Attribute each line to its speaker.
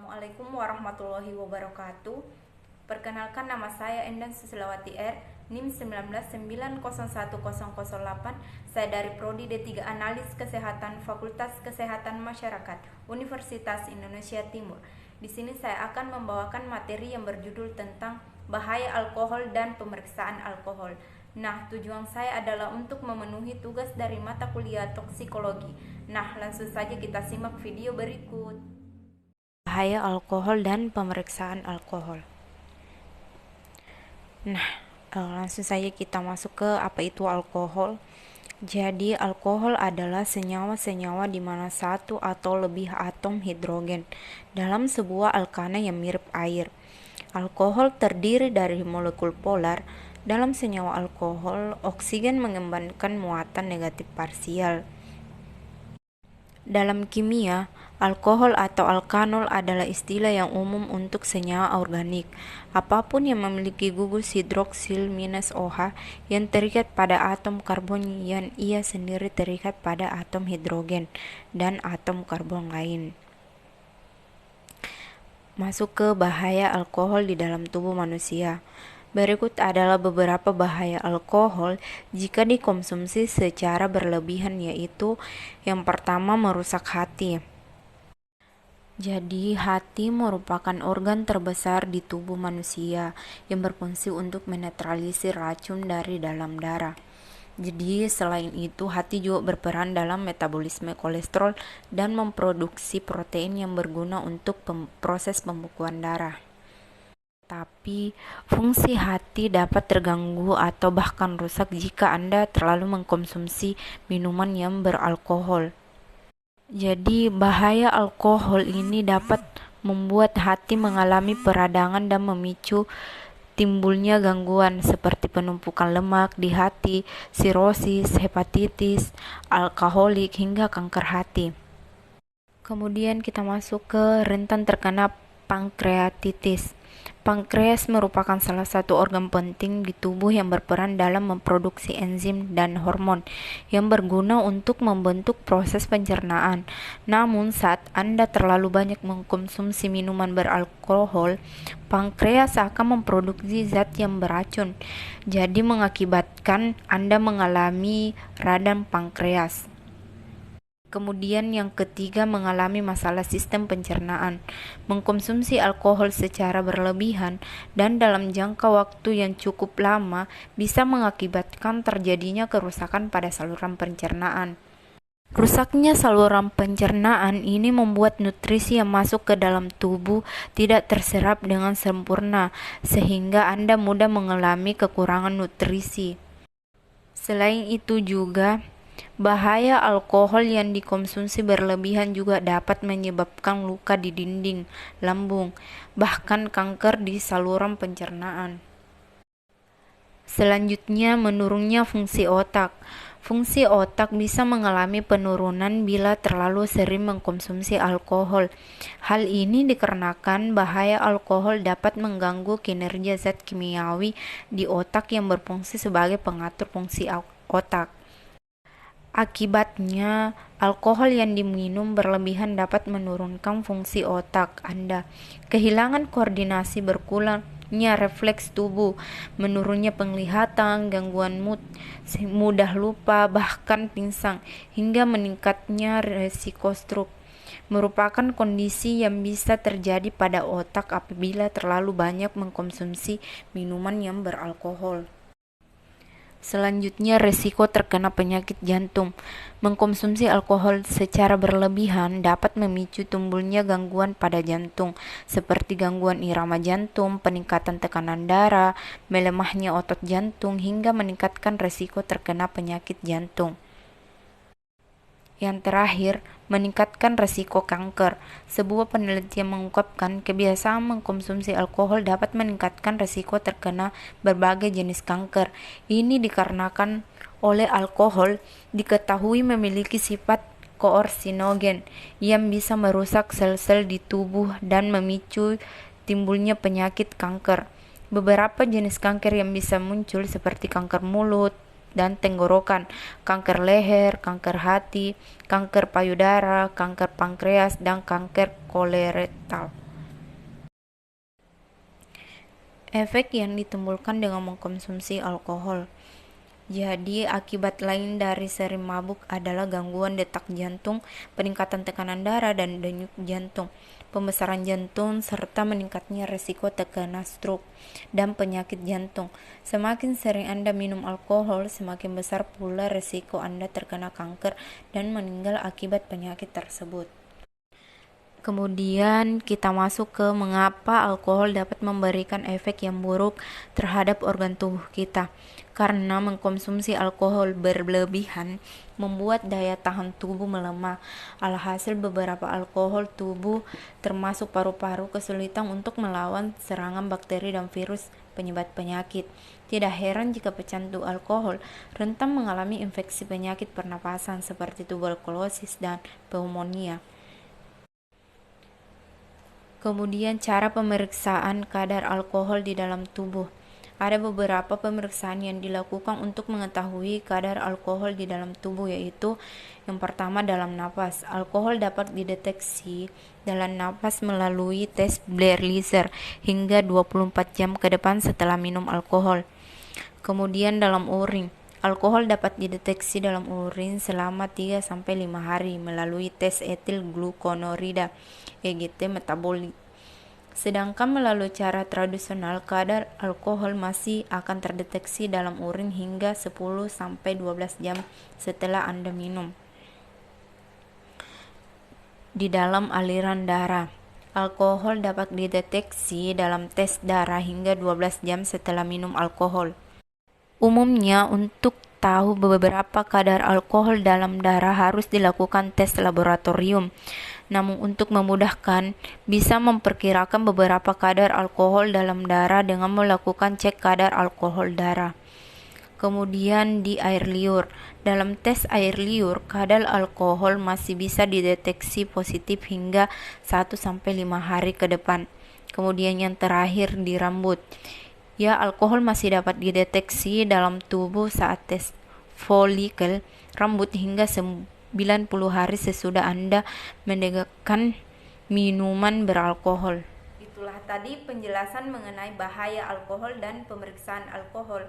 Speaker 1: Assalamualaikum warahmatullahi wabarakatuh. Perkenalkan, nama saya Endan Susilawati R, NIM 19901008. Saya dari Prodi D3 Analis Kesehatan Fakultas Kesehatan Masyarakat Universitas Indonesia Timur. Di sini saya akan membawakan materi yang berjudul tentang bahaya alkohol dan pemeriksaan alkohol. Nah, tujuan saya adalah untuk memenuhi tugas dari mata kuliah toksikologi. Nah, langsung saja kita simak video berikut. Bahaya alkohol dan pemeriksaan alkohol. Nah, langsung saja kita masuk ke apa itu alkohol. Jadi, alkohol adalah senyawa-senyawa di mana satu atau lebih atom hidrogen dalam sebuah alkana yang mirip air. Alkohol terdiri dari molekul polar. Dalam senyawa alkohol, oksigen mengembangkan muatan negatif parsial. Dalam kimia, alkohol atau alkanol adalah istilah yang umum untuk senyawa organik. Apapun yang memiliki gugus hidroksil minus OH yang terikat pada atom karbon yang ia sendiri terikat pada atom hidrogen dan atom karbon lain. Masuk ke bahaya alkohol di dalam tubuh manusia. Berikut adalah beberapa bahaya alkohol jika dikonsumsi secara berlebihan, yaitu yang pertama, merusak hati. Jadi, hati merupakan organ terbesar di tubuh manusia yang berfungsi untuk menetralisir racun dari dalam darah. Jadi, selain itu, hati juga berperan dalam metabolisme kolesterol dan memproduksi protein yang berguna untuk proses pembekuan darah. Tapi, fungsi hati dapat terganggu atau bahkan rusak jika Anda terlalu mengkonsumsi minuman yang beralkohol. Jadi, bahaya alkohol ini dapat membuat hati mengalami peradangan dan memicu timbulnya gangguan seperti penumpukan lemak di hati, sirosis, hepatitis, alkoholik, hingga kanker hati. Kemudian kita masuk ke rentan terkena pankreatitis. Pankreas merupakan salah satu organ penting di tubuh yang berperan dalam memproduksi enzim dan hormon yang berguna untuk membentuk proses pencernaan. Namun, saat Anda terlalu banyak mengkonsumsi minuman beralkohol, pankreas akan memproduksi zat yang beracun, jadi mengakibatkan Anda mengalami radang pankreas. Kemudian yang ketiga, mengalami masalah sistem pencernaan. Mengkonsumsi alkohol secara berlebihan dan dalam jangka waktu yang cukup lama bisa mengakibatkan terjadinya kerusakan pada saluran pencernaan. Rusaknya saluran pencernaan ini membuat nutrisi yang masuk ke dalam tubuh tidak terserap dengan sempurna, sehingga Anda mudah mengalami kekurangan nutrisi. Selain itu juga, bahaya alkohol yang dikonsumsi berlebihan juga dapat menyebabkan luka di dinding lambung, bahkan kanker di saluran pencernaan. Selanjutnya, menurunnya fungsi otak. Fungsi otak bisa mengalami penurunan bila terlalu sering mengkonsumsi alkohol. Hal ini dikarenakan bahaya alkohol dapat mengganggu kinerja zat kimiawi di otak yang berfungsi sebagai pengatur fungsi otak. Akibatnya, alkohol yang diminum berlebihan dapat menurunkan fungsi otak Anda, kehilangan koordinasi, berkurangnya refleks tubuh, menurunnya penglihatan, gangguan mood, mudah lupa, bahkan pingsan, hingga meningkatnya risiko stroke. Merupakan kondisi yang bisa terjadi pada otak apabila terlalu banyak mengkonsumsi minuman yang beralkohol. Selanjutnya, risiko terkena penyakit jantung. Mengkonsumsi alkohol secara berlebihan dapat memicu timbulnya gangguan pada jantung, seperti gangguan irama jantung, peningkatan tekanan darah, melemahnya otot jantung, hingga meningkatkan risiko terkena penyakit jantung. Yang terakhir, meningkatkan risiko kanker. Sebuah penelitian mengungkapkan kebiasaan mengkonsumsi alkohol dapat meningkatkan risiko terkena berbagai jenis kanker. Ini dikarenakan oleh alkohol diketahui memiliki sifat koarsinogen yang bisa merusak sel-sel di tubuh dan memicu timbulnya penyakit kanker. Beberapa jenis kanker yang bisa muncul seperti kanker mulut dan tenggorokan, kanker leher, kanker hati, kanker payudara, kanker pankreas, dan kanker kolorektal. Efek yang ditimbulkan dengan mengkonsumsi alkohol. Jadi, akibat lain dari sering mabuk adalah gangguan detak jantung, peningkatan tekanan darah dan denyut jantung, pembesaran jantung, serta meningkatnya risiko terkena stroke dan penyakit jantung. Semakin sering Anda minum alkohol, semakin besar pula risiko Anda terkena kanker dan meninggal akibat penyakit tersebut. Kemudian kita masuk ke mengapa alkohol dapat memberikan efek yang buruk terhadap organ tubuh kita. Karena mengkonsumsi alkohol berlebihan membuat daya tahan tubuh melemah. Alhasil beberapa alkohol tubuh termasuk paru-paru kesulitan untuk melawan serangan bakteri dan virus penyebab penyakit. Tidak heran jika pecandu alkohol rentan mengalami infeksi penyakit pernapasan seperti tuberkulosis dan pneumonia. Kemudian cara pemeriksaan kadar alkohol di dalam tubuh. Ada beberapa pemeriksaan yang dilakukan untuk mengetahui kadar alkohol di dalam tubuh, yaitu yang pertama dalam napas. Alkohol dapat dideteksi dalam napas melalui tes Blair-Lizer hingga 24 jam ke depan setelah minum alkohol. Kemudian dalam urin. Alkohol dapat dideteksi dalam urin selama 3-5 hari melalui tes etil glukonorida (EGT) metabolit. Sedangkan melalui cara tradisional, kadar alkohol masih akan terdeteksi dalam urin hingga 10-12 jam setelah Anda minum. Di dalam aliran darah. Alkohol dapat dideteksi dalam tes darah hingga 12 jam setelah minum alkohol. Umumnya, untuk tahu beberapa kadar alkohol dalam darah harus dilakukan tes laboratorium. Namun untuk memudahkan, bisa memperkirakan beberapa kadar alkohol dalam darah dengan melakukan cek kadar alkohol darah. Kemudian di air liur. Dalam tes air liur, kadar alkohol masih bisa dideteksi positif hingga 1-5 hari ke depan. Kemudian yang terakhir di rambut. Ya, alkohol masih dapat dideteksi dalam tubuh saat tes folikel rambut hingga 90 hari sesudah Anda menegakkan minuman beralkohol. Itulah tadi penjelasan mengenai bahaya alkohol dan pemeriksaan alkohol.